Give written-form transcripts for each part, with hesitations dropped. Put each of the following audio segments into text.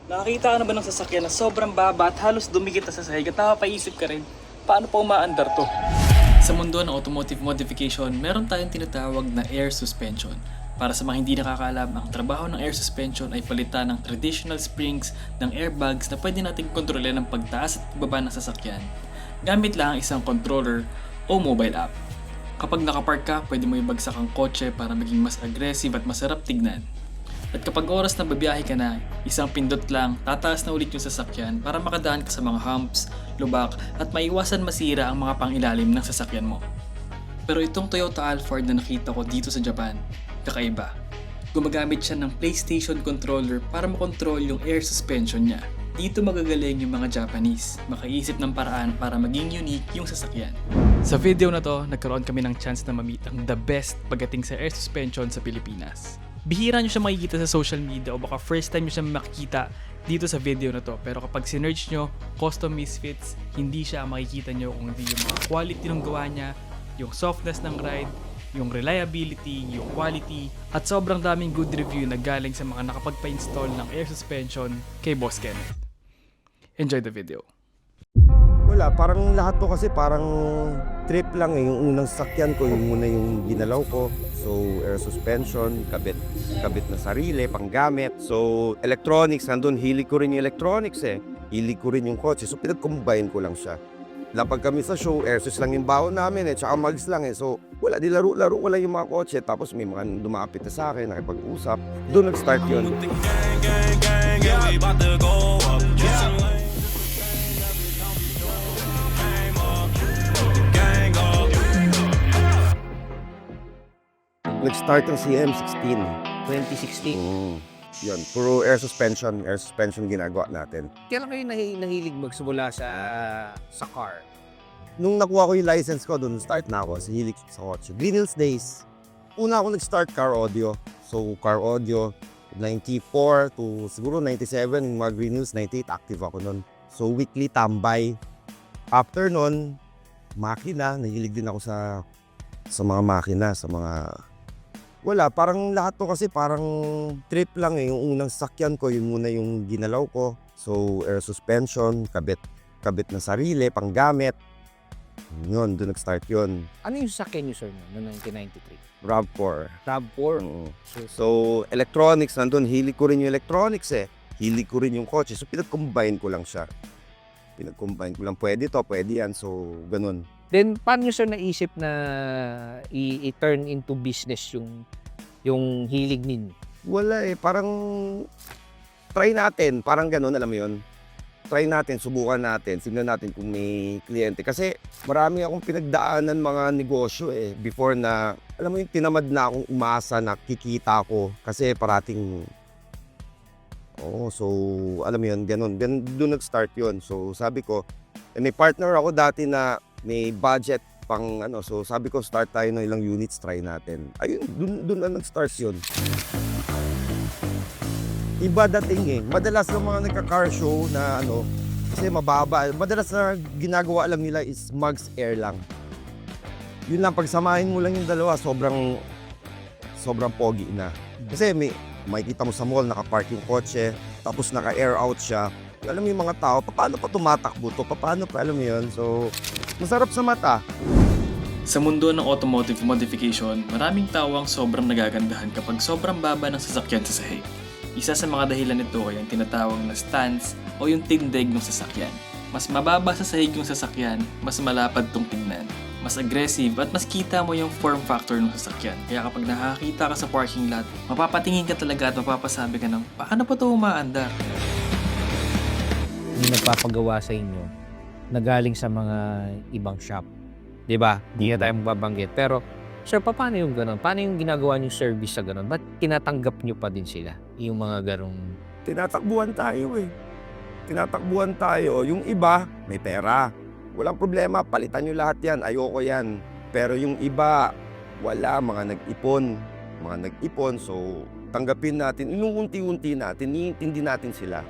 Nakakita ka na ba ng sasakyan na sobrang baba at halos dumikit na sa sahig at napapaisip ka rin, paano pa umaandar to? Sa mundo ng automotive modification, meron tayong tinatawag na air suspension. Para sa mga hindi nakakaalam, ang trabaho ng air suspension ay palitan ng traditional springs ng airbags na pwede nating kontrolin ng pagtaas at pagbaba ng sasakyan gamit lang ang isang controller o mobile app. Kapag nakapark ka, pwede mo ibagsak ang kotse para maging mas aggressive at masarap tignan. At kapag oras na babiyahe ka na, isang pindot lang, tataas na ulit yung sasakyan para makadaan ka sa mga humps, lubak at maiwasan masira ang mga pangilalim ng sasakyan mo. Pero itong Toyota Alphard na nakita ko dito sa Japan, kakaiba. Gumagamit siya ng PlayStation controller para makontrol yung air suspension niya. Dito magagaling yung mga Japanese, makaisip ng paraan para maging unique yung sasakyan. Sa video na to, nagkaroon kami ng chance na ma-meet ang the best pagdating sa air suspension sa Pilipinas. Bihira nyo siya makikita sa social media o baka first time nyo siya makikita dito sa video na to. Pero kapag sinerch nyo, Custom Misfits, hindi siya makikita nyo kung hindi yung mga quality ng gawa niya, yung softness ng ride, yung reliability, yung quality, at sobrang daming good review na galing sa mga nakapagpa-install ng air suspension kay Boss Kenneth. Enjoy the video. Wala, parang lahat to kasi parang trip lang eh. Yung unang sakyan ko, yung muna yung ginalaw ko. So, air suspension, kabit na sarili, panggamit. So, electronics, nandun, hilig ko rin yung electronics eh. Hilig ko rin yung kotse. So, pinag-combine ko lang siya. Lapag kami sa show, air sus lang yung baon namin eh, tsaka mags lang eh. So, wala, di laro-laro ko lang yung mga kotse. Tapos may mga lumapit na sa akin, nakipag-usap. Doon nag-start yun. Nag-start ng CM16. 2016. Yun, puro air suspension ginagawa natin. Kailan kayo nahilig magsimula sa car? Nung nakuha ko yung license ko, doon start na ako sa hilig sa kotse. Green Hills days. Una ako nag-start car audio. So, car audio, 94 to siguro 97, yung mga Green Hills, 98, active ako nun. So, weekly tambay. After nun, makina. Nahilig din ako sa mga makina, sa mga... Wala, parang lahat to kasi parang trip lang eh. Yung unang sakyan ko, yun muna yung ginalaw ko. So, air suspension, kabit na sarili, panggamit. Yun, doon nag-start yun. Ano yung sakyan nyo, sir, noong 1993? RAV4. RAV4. So, electronics, nandun, hilig ko rin yung electronics eh. Hilig ko rin yung kotse. So, pinag-combine ko lang siya. Pinag-combine ko lang, pwede to, pwede yan. So, ganun. Then, paano nyo, sir, naisip na i-turn into business yung hilig ninyo? Wala eh, parang try natin, parang ganun, alam mo yun. Try natin, subukan natin, tignan natin kung may kliyente. Kasi marami akong pinagdaanan mga negosyo eh, before na, alam mo yung tinamad na akong umasa na kikita ko. Kasi parating, so alam mo yun, ganun. Doon nag-start yun. So sabi ko, may partner ako dati na may budget pang so sabi ko start tayo ng ilang units, try natin. Ayun, doon na nag-start yun. Iba dating eh. Madalas ng mga nagka-car show na kasi mababa. Madalas na ginagawa lang nila is mugs air lang. Yun lang, pagsamahin mo lang yung dalawa, sobrang pogi na. Kasi may makikita mo sa mall, naka-park yung kotse, tapos naka-air out siya. Alam mo yung mga tao, paano pa tumatakbo to? Paano pa, alam mo yun? So, masarap sa mata. Sa mundo ng automotive modification, maraming tao ang sobrang nagagandahan kapag sobrang baba ng sasakyan sa sahig. Isa sa mga dahilan nito ay ang tinatawag na stance o yung tindig ng sasakyan. Mas mababa sa sahig yung sasakyan, mas malapad tong tingnan, mas aggressive at mas kita mo yung form factor ng sasakyan. Kaya kapag nakakita ka sa parking lot, mapapatingin ka talaga at mapapasabi ka ng, paano pa ito umaandar? Yung nagpapagawa sa inyo na galing sa mga ibang shop. 'Di ba? Hindi na tayo mababanggit. Pero, sir, paano yung gano'n? Paano yung ginagawa nyo service sa gano'n? Ba't tinatanggap nyo pa din sila? Yung mga gano'ng... Tinatakbuhan tayo eh. Tinatakbuhan tayo. Yung iba, may pera. Walang problema, palitan nyo lahat yan. Ayoko yan. Pero yung iba, wala. Mga nag-ipon. So, tanggapin natin. Inunti-unti natin. Iintindi natin sila.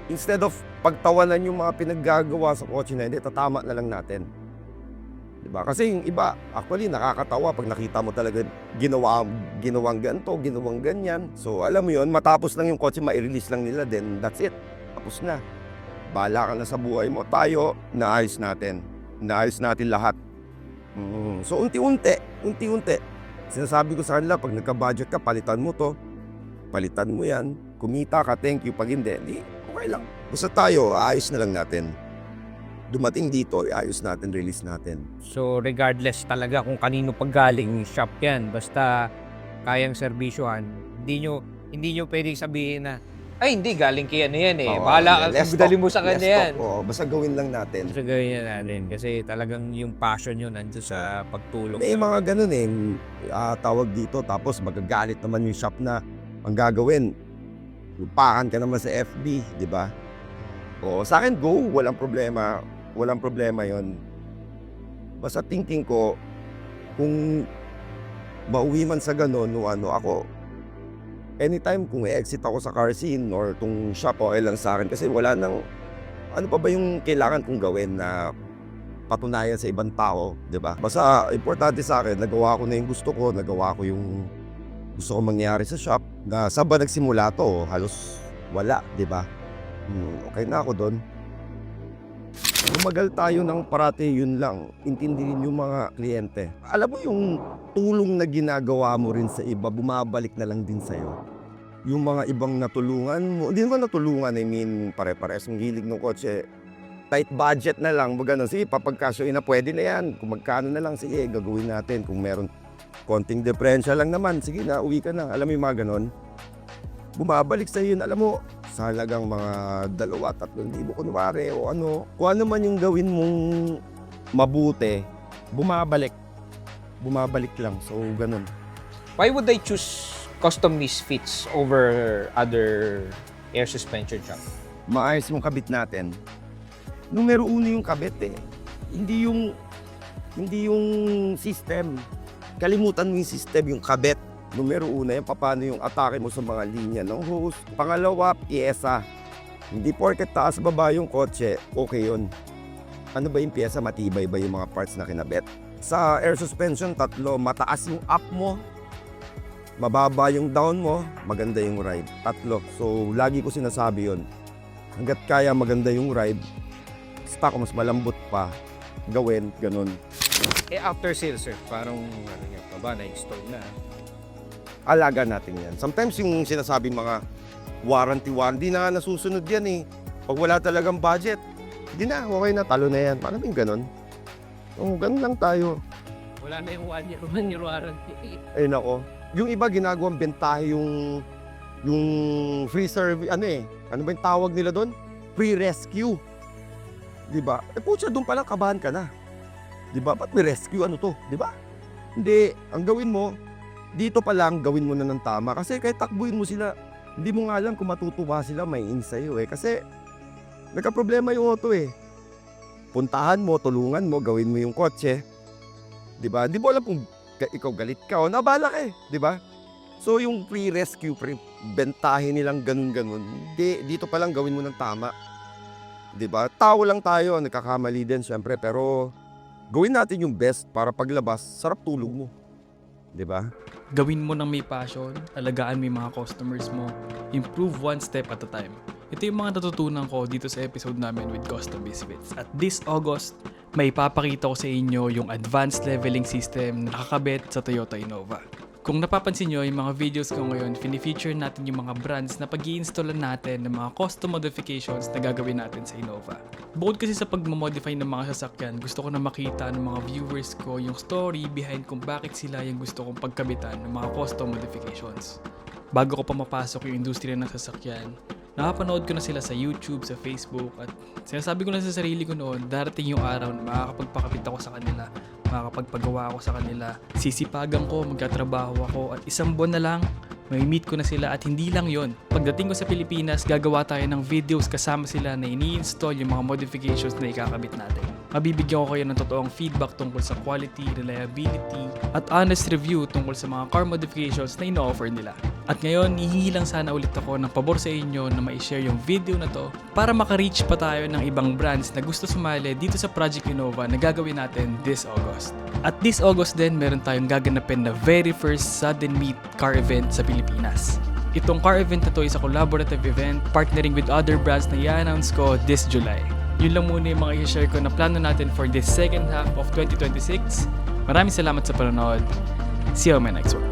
Instead of pagtawanan yung mga pinaggagawa sa kotse na, hindi, tatama na lang natin. Diba? Kasi yung iba, actually nakakatawa pag nakita mo talaga ginawang ganito, ginawang ganyan. So alam mo yun, matapos lang yung kotse, ma-release lang nila, then that's it. Tapos na. Bahala ka na sa buhay mo. Tayo, naayos natin. Naayos natin lahat. So unti-unti. Sinasabi ko sa kanila, pag nagka-budget ka, palitan mo to. Palitan mo yan. Kumita ka, thank you. Pag hindi, okay lang. Basta tayo, ayos na lang natin. Dumating dito, ayos natin, release natin. So regardless talaga kung kanino paggaling shop yan, basta kayang serbisyohan, hindi nyo pwedeng sabihin na, ay hindi, galing kay ano yan eh. Oo, Bahala, let's dali mo talk, sa kanya let's yan. talk. Oo, basta gawin lang natin. So gawin niya natin kasi talagang yung passion yun nandun sa pagtulong. May mga ganun eh, tawag dito, tapos magagalit naman yung shop na ang gagawin. Lupakan ka naman sa FB, di ba? O sa akin, go, walang problema. Walang problema yon. Basta thinking ko, kung mauwi man sa ganun, ako, anytime kung i-exit ako sa car scene or tong shop, okay lang sa akin. Kasi wala nang, ano pa ba yung kailangan kong gawin na patunayan sa ibang tao, di ba? Basta importante sa akin, nagawa ko na yung gusto ko, nagawa ko yung gusto ko mangyari sa shop. Na saan ba nagsimula to? Halos wala, di ba? Okay na ako doon. Lumagal tayo ng parati, yun lang. Intindihin yung mga kliyente. Alam mo yung tulong na ginagawa mo rin sa iba, bumabalik na lang din sa'yo. Yung mga ibang natulungan mo, hindi naman natulungan, I mean, pare-pares ng hilig ng kotse. Tight budget na lang, magano, sige, papagkasyoin na, pwede na yan. Kung magkano na lang, sige, gagawin natin. Kung meron konting diferensya lang naman, sige na, uwi ka na. Alam mo yung mga ganon? Bumabalik sa'yo yun, alam mo, sa halagang mga 2,000-3,000 kunwari o ano. Kung ano man yung gawin mong mabuti, bumabalik. Bumabalik lang. So, ganun. Why would I choose custom misfits over other air suspension shop? Maayos yung kabit natin. Numero 1 yung kabit eh. Hindi yung system. Kalimutan mo yung system, yung kabit. Numero 1, yung paano yung atake mo sa mga linya ng hose. Pangalawa, pyesa. Hindi porket taas baba yung kotse, okay yun. Ano ba yung pyesa? Matibay ba yung mga parts na kinabit? Sa air suspension, 3, mataas yung up mo, mababa yung down mo, maganda yung ride. 3. So, lagi ko sinasabi yun. Hanggat kaya maganda yung ride, stock mas malambot pa, gawin, ganun. Eh after sales sir, parang ano nga pa ba, na-install na. Alaga natin yan. Sometimes yung sinasabi mga warranty, di na nasusunod yan eh. Pag wala talagang budget, hindi na, okay na, talo na yan. Parang yung ganun. O, ganun lang tayo. Wala na yung 1 year warranty. Ay nako. Yung iba ginagawang bentahe yung free service, ano ba yung tawag nila doon? Free rescue. Diba? Eh putya, doon palang kabahan ka na. Diba? Ba't may rescue? Ano to? Diba? Hindi. Ang gawin mo, dito pa lang gawin mo na ng tama. Kasi kahit takbuhin mo sila, hindi mo nga alam kung matutuwa sila, may in sa'yo eh. Kasi nagka-problema yung auto eh. Puntahan mo, tulungan mo, gawin mo yung kotse. Diba? Di mo alam kung ikaw galit ka o nabala ka eh. Diba? So yung free rescue, bentahin nilang ganun-ganun. Dito pa lang gawin mo ng tama. Diba? Tao lang tayo, nagkakamali din syempre. Pero gawin natin yung best para paglabas, sarap tulog mo. Diba? Gawin mo ng may passion, alagaan mo yung mga customers mo, improve one step at a time. Ito yung mga natutunan ko dito sa episode namin with Custom Misfits. At this August, may ipapakita ko sa inyo yung advanced leveling system na nakakabit sa Toyota Innova. Kung napapansin nyo, yung mga videos ko ngayon, fini-feature natin yung mga brands na pag-i-installan natin ng mga custom modifications na gagawin natin sa Innova. Bukod kasi sa pag-modify ng mga sasakyan, gusto ko na makita ng mga viewers ko yung story behind kung bakit sila yung gusto kong pagkabitan ng mga custom modifications. Bago ko pa mapasok yung industriya ng sasakyan, nakapanood ko na sila sa YouTube, sa Facebook, at sinasabi ko na sa sarili ko noon, darating yung araw na makakapagpakapit ako sa kanila, makakapagpagawa ako sa kanila, sisipagan ko, magkatrabaho ako, at 1 buwan na lang, may meet ko na sila. At hindi lang yon. Pagdating ko sa Pilipinas, gagawa tayo ng videos kasama sila na ini-install yung mga modifications na ikakabit natin. Mabibigyan ko kayo ng totoong feedback tungkol sa quality, reliability, at honest review tungkol sa mga car modifications na ino-offer nila. At ngayon, hihingi lang sana ulit ako ng pabor sa inyo na ma-share yung video na to para maka-reach pa tayo ng ibang brands na gusto sumali dito sa Project Innova na gagawin natin this August. At this August din, meron tayong gaganapin na very first sudden meet car event sa Pilipinas. Itong car event na to is a collaborative event partnering with other brands na i-announce ko this July. Yun lang muna yung mga i-share ko na plano natin for this second half of 2026. Maraming salamat sa panonood. See you on my next one.